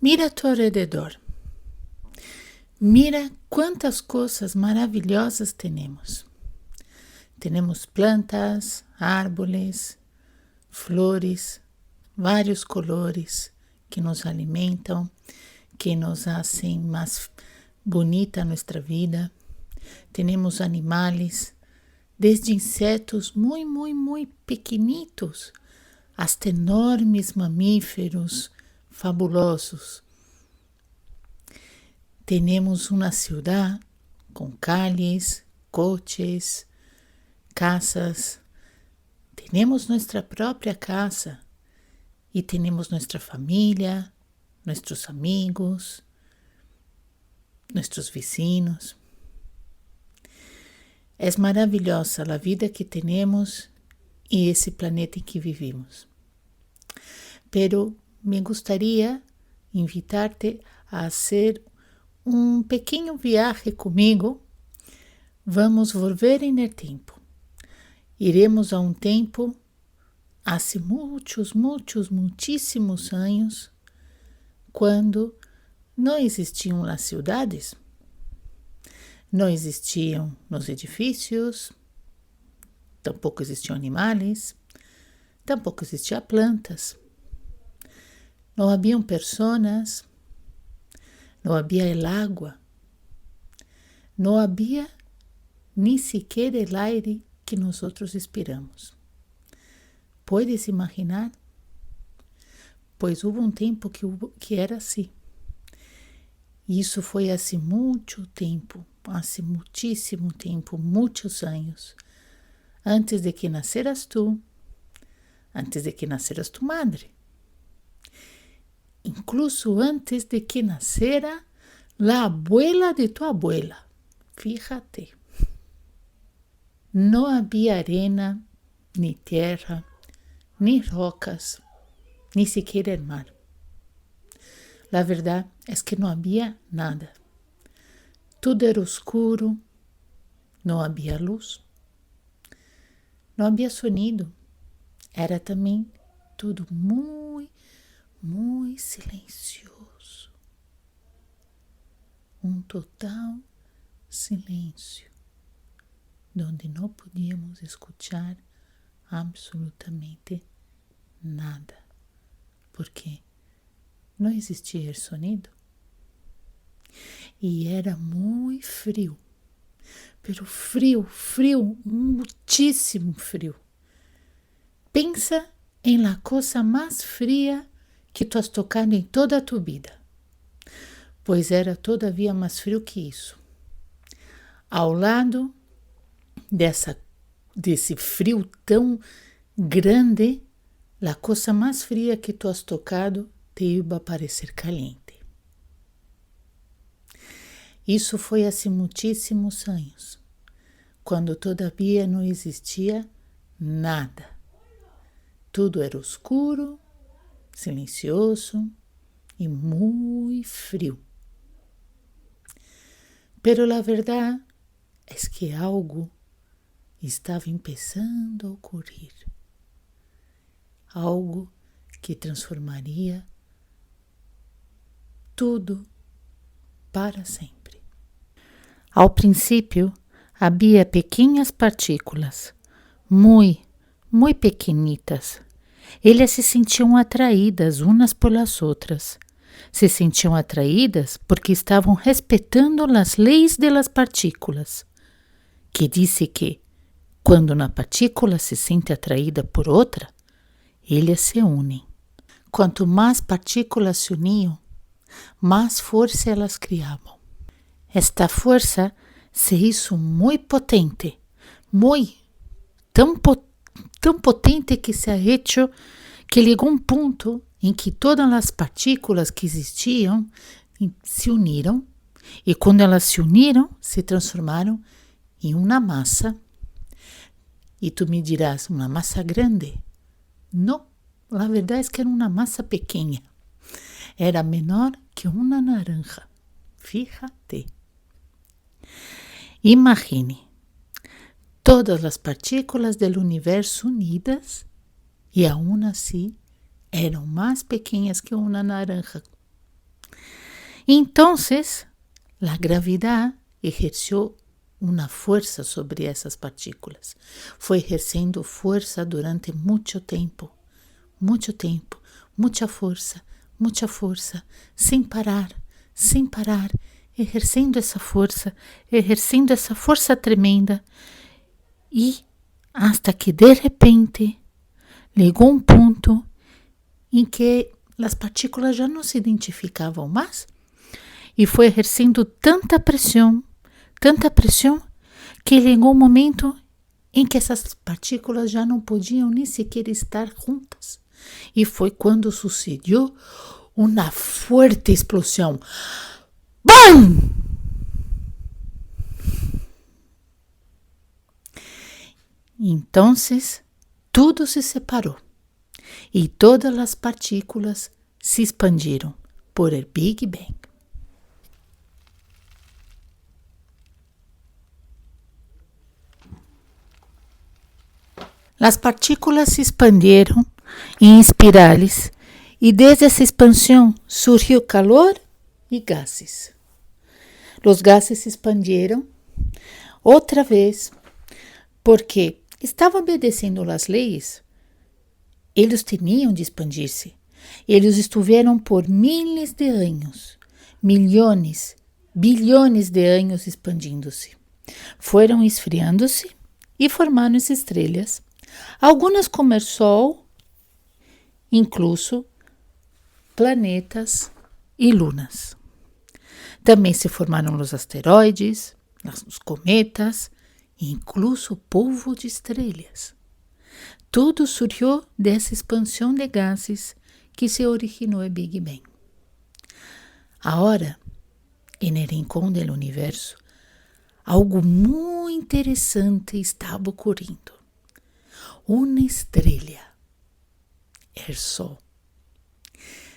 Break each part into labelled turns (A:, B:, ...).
A: Mira a tu alrededor. Mira quantas coisas maravilhosas temos. Temos plantas, árvores, flores, vários colores que nos alimentam, que nos fazem mais bonita nossa vida. Temos animais, desde insetos muito pequenitos, hasta enormes mamíferos fabulosos. Temos uma cidade com calles, coches, casas. Temos nossa própria casa e temos nossa família, nossos amigos, nossos vizinhos. É maravilhosa a vida que temos e esse planeta em que vivimos. Pero me gostaria invitar-te a fazer pequeno viagem comigo. Vamos volver no tempo. Iremos a tempo, há muitíssimos anos, quando não existiam as cidades, não existiam os edifícios, tampouco existiam animais, tampouco existiam plantas. Não haviam pessoas, não havia água, não havia nem sequer o aire que nós respiramos. Puedes imaginar? Pois houve tempo que era assim. Isso foi há muito tempo, há muitíssimo tempo, muitos anos, antes de que nasceras tu, antes de que nasceras tu madre. Incluso antes de que nascera la abuela de tu abuela. Fíjate. Não havia arena, nem terra, nem rocas, nem sequer el mar. La verdade é que não havia nada. Tudo era escuro, não havia luz, não havia sonido. Era também tudo muito silencioso. Total silêncio, onde não podíamos escutar absolutamente nada, porque não existia sonido. E era muito frio, pero frio, muitíssimo frio. Pensa em la coisa mais fria que tu has tocado em toda a tua vida, pois era todavia mais frio que isso. Ao lado desse frio tão grande, a coisa mais fria que tu has tocado te iba a parecer caliente. Isso foi há muitíssimos anos, quando todavia não existia nada. Tudo era escuro, silencioso e muito frio. Pero a verdade é que algo estava começando a ocorrer. Algo que transformaria tudo para sempre. Ao princípio, havia pequenas partículas, muito pequenitas. Elas se sentiam atraídas umas pelas outras. Se sentiam atraídas porque estavam respeitando as leis das partículas, que diz que, quando uma partícula se sente atraída por outra, elas se unem. Quanto mais partículas se uniam, mais força elas criavam. Esta força se hizo muito potente, tão potente que se ha hecho que chegou ponto em que todas as partículas que existiam se uniram, e quando elas se uniram, se transformaram em uma massa. E tu me dirás, uma massa grande? Não, a verdade é que era uma massa pequena. Era menor que uma naranja. Fíjate. Imagine todas as partículas do universo unidas e aún assim eram mais pequenas que uma naranja. Entonces, la gravedad ejerció una fuerza sobre essas partículas. Foi exercendo força durante muito tempo, muita força, sem parar, exercendo essa força tremenda, e hasta que de repente chegou ponto em que as partículas já não se identificavam mais, e foi exercendo tanta pressão, que chegou um momento em que essas partículas já não podiam nem sequer estar juntas. E foi quando sucedeu uma forte explosão. BAM! Então, tudo se separou e todas as partículas se expandiram por el Big Bang. As partículas se expandiram em espirales e desde essa expansão surgiu calor e gases. Os gases se expandiram outra vez porque estavam obedecendo as leis. Eles tinham de expandir-se. Eles estiveram por miles de anos, milhões, bilhões de anos expandindo-se. Foram esfriando-se e formaram estrelas. Algumas como o Sol, incluso planetas e lunas. Também se formaram os asteroides, os cometas, e incluso polvo de estrelas. Tudo surgiu dessa expansão de gases que se originou o Big Bang. Agora, no rincão do universo, algo muito interessante estava ocorrendo. Uma estrela, o Sol,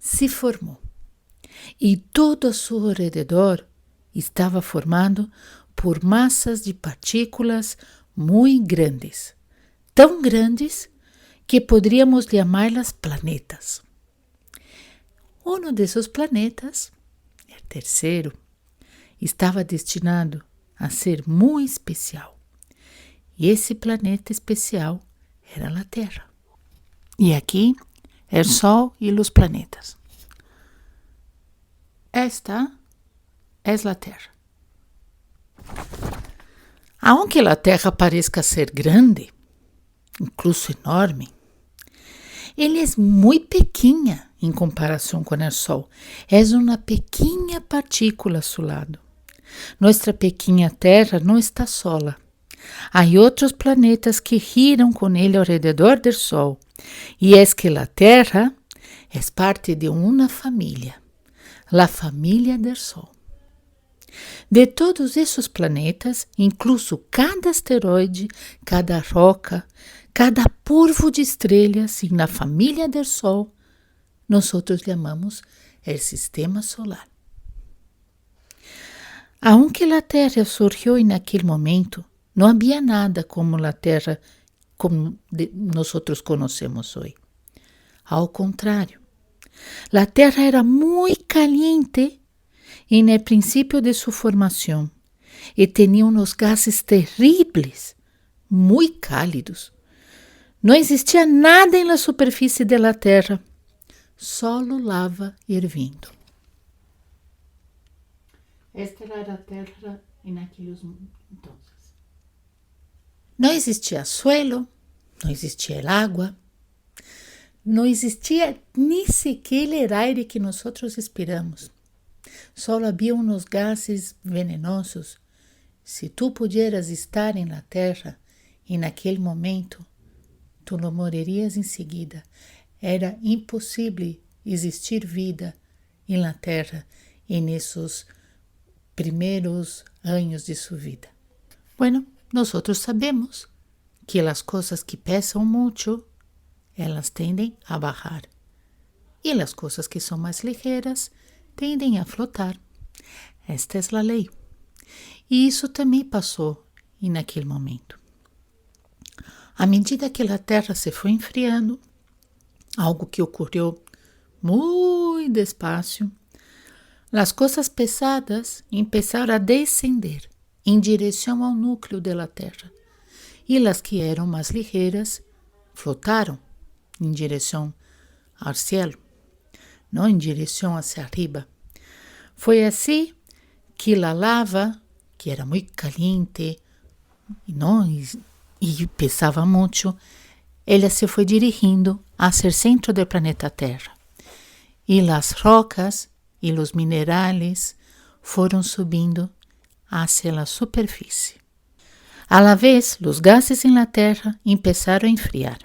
A: se formou e todo a seu redor estava formado por massas de partículas muito grandes, tão grandes que poderíamos chamá-las planetas. Um desses planetas, o terceiro, estava destinado a ser muito especial. E esse planeta especial era a Terra. E aqui, o Sol e os planetas. Esta é a Terra. Aunque a Terra pareça ser grande, incluso enorme, ele é muito pequena em comparação com o Sol. É uma pequena partícula a seu lado. Nossa pequena Terra não está sola. Há outros planetas que giram com ele ao redor do Sol. E é que a Terra é parte de uma família, a família do Sol. De todos esses planetas, incluso cada asteroide, cada roca, cada polvo de estrelas e na família do Sol, nós chamamos o Sistema Solar. Aunque a Terra surgiu naquele momento, não havia nada como a Terra como nós conhecemos hoje. Ao contrário, a Terra era muito caliente no princípio de sua formação e tinha uns gases terríveis, muito cálidos. Não existia nada na superfície da Terra, só lava hirvindo. Esta era a Terra naqueles então. Não existia suelo, não existia água, não existia nem sequer o aire que nós respiramos. Só havia uns gases venenosos. Se tu pudieras estar na Terra e naquele momento, tu não morrerias em seguida. Era impossível existir vida na Terra e nesses primeiros anos de sua vida. Bueno, nós sabemos que as coisas que pesam muito, elas tendem a bajar. E as coisas que são mais ligeiras tendem a flotar. Esta é a lei. E isso também passou naquele momento. À medida que a Terra se foi enfriando, algo que ocorreu muito despacio, As coisas pesadas começaram a descender em direção ao núcleo da Terra, e as que eram mais ligeiras flotaram em direção ao céu, não em direção hacia arriba. Foi assim que a lava, que era muito caliente e pesava muito, ela se foi dirigindo hacia o centro do planeta Terra. E as rocas e os minerais foram subindo hacia a superfície. A la vez, os gases em la Terra começaram a enfriar.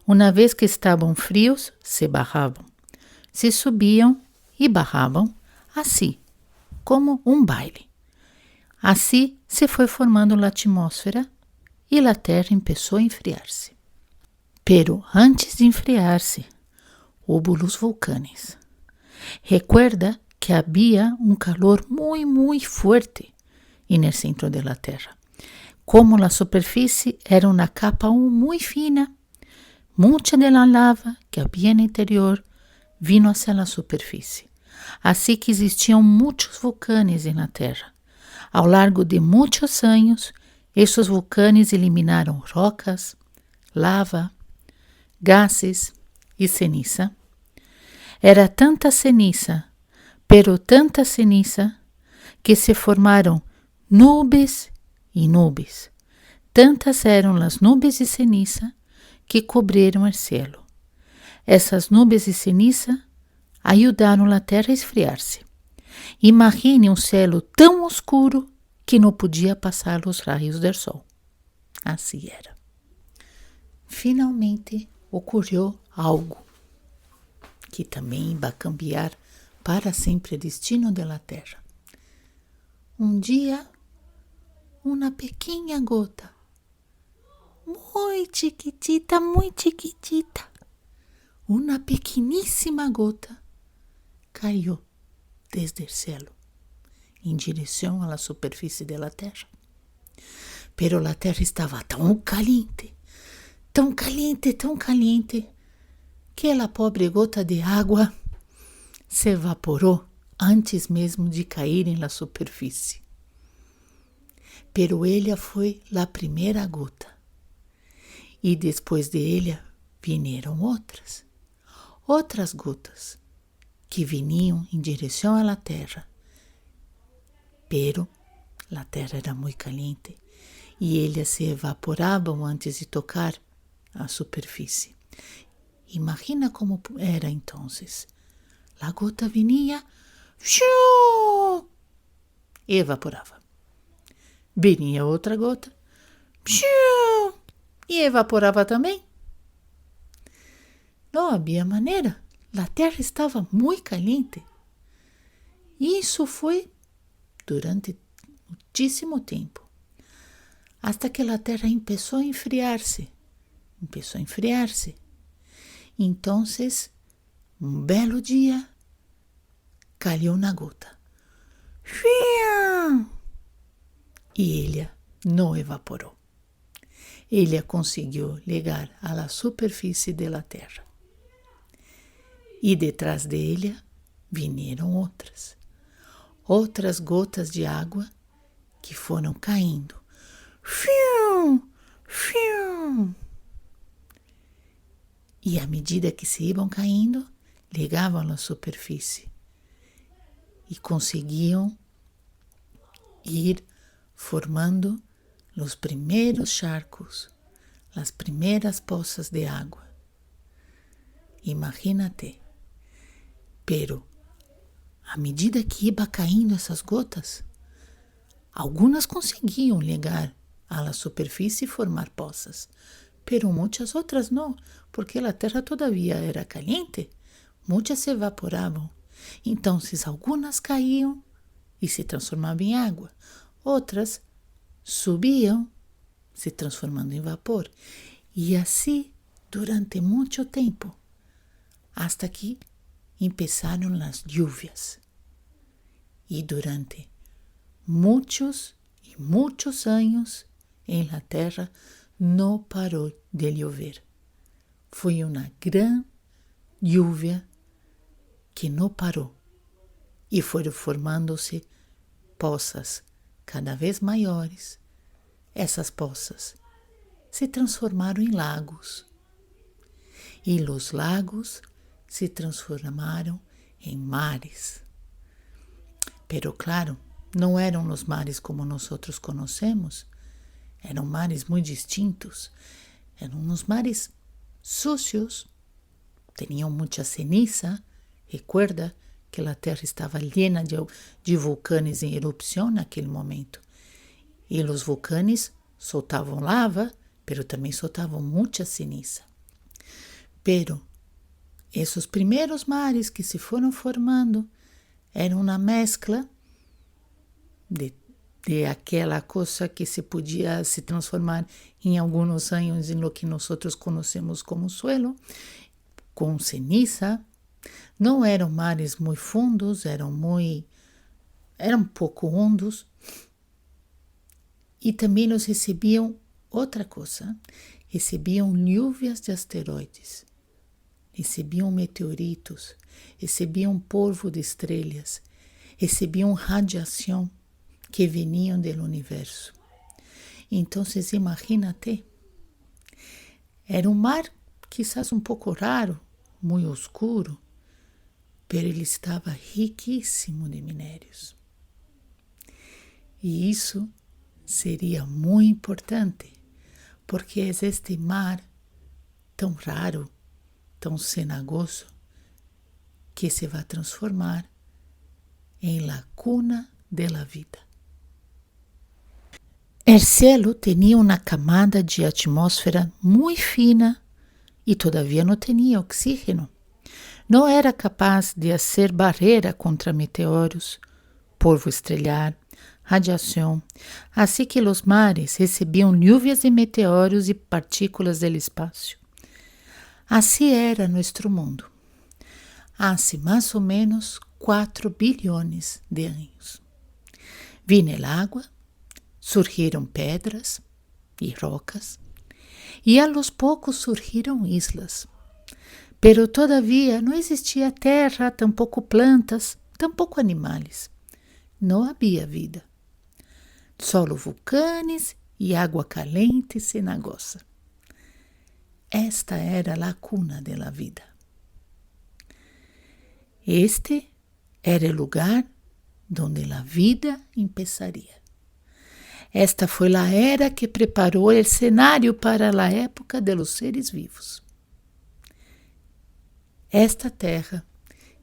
A: Uma vez que estavam frios, se barravam, se subiam e barravam, assim, como um baile. Assim se foi formando a atmosfera e a Terra começou a enfriar-se. Pero antes de enfriar-se, houve os vulcanes. Recuerda que havia um calor muito forte no centro da Terra. Como a superfície era uma capa muito fina, muita da lava que havia no interior vino hacia a superfície. Assim que existiam muitos vulcanes na Terra. Ao largo de muitos anos, esses vulcanes eliminaram rocas, lava, gases e ceniza. Era tanta ceniza, pero tanta ceniza, que se formaram nubes e nubes. Tantas eram as nubes de ceniza que cobriram o céu. Essas nubes de ceniza ajudaram a Terra a esfriar-se. Imagine um céu tão escuro que não podia passar os raios do sol. Assim era. Finalmente ocorreu algo que também vai cambiar para sempre o destino da Terra. Um dia, uma pequena gota, muito chiquitita, uma pequeníssima gota, caiu desde o céu em direção à superfície da Terra. Pero a Terra estava tão caliente, que a pobre gota de água se evaporou antes mesmo de cair em la superfície. Pero ela foi a primeira gota. E depois de ela vieram outras gotas que vinham em direção à Terra. Pero a Terra era muito caliente e elas se evaporavam antes de tocar a superfície. Imagina como era então. A gota vinha e evaporava. Vinha outra gota e evaporava também. Não havia maneira. A Terra estava muito caliente. Isso foi durante muitíssimo tempo, hasta que a Terra começou a enfriar-se. Então, um belo dia, caiu na gota. E ela não evaporou. Ela conseguiu chegar à superfície da Terra. E detrás dela vieram outras gotas de água que foram caindo. E à medida que se iam caindo, chegavam à superfície e conseguiam ir formando os primeiros charcos, as primeiras poças de água. Imagínate. Pero, à medida que iam caindo essas gotas, algumas conseguiam chegar à superfície e formar poças, pero muitas outras não, porque a Terra todavia era caliente, muitas se evaporavam. Então, algumas caíam e se transformavam em água, outras subiam, se transformando em vapor, e assim durante muito tempo, hasta que começaram as lluvias. E durante muitos anos, em la Terra não parou de chover. Foi uma grande lluvia que não parou e foram formando-se poças cada vez maiores. Essas poças se transformaram em lagos e os lagos se transformaram em mares. Pero claro, não eram os mares como nós outros conhecemos, eram mares muito distintos, eram uns mares sucios, tinham muita ceniza. Recuerda que a Terra estava llena de vulcões em erupção naquele momento. E os vulcões soltavam lava, pero também soltavam muita ceniza. Pero esses primeiros mares que se foram formando eram uma mescla de aquela coisa que se podia se transformar em alguns anos em lo que nós conhecemos como suelo, com ceniza. Não eram mares muito fundos, eram pouco hondos. E também nos recebiam outra coisa, recebiam lúvias de asteroides, recebiam meteoritos, recebiam polvo de estrelas, recebiam radiação que veniam do universo. Então, imagínate, era um mar quizás um pouco raro, muito oscuro, mas ele estava riquíssimo de minérios. E isso seria muito importante, porque é este mar tão raro, tão cenagoso, que se vai transformar em la cuna de la vida. O cielo tinha uma camada de atmosfera muito fina e todavia não tinha oxígeno. Não era capaz de fazer barreira contra meteoros, polvo estrelar, radiação, assim que os mares recebiam lúvias de meteoros e partículas do espaço. Assim era nosso mundo, há mais ou menos 4 bilhões de anos. Vino a água, surgiram pedras e rocas, e a los poucos surgiram islas. Pero todavia não existia terra, tampouco plantas, tampouco animais. Não havia vida. Solo vulcões e água caliente e cenagosa. Esta era a cuna de la vida. Este era o lugar donde a vida empezaria. Esta foi a era que preparou o cenário para a época de los seres vivos. Esta terra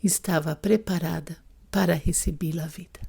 A: estava preparada para receber a vida.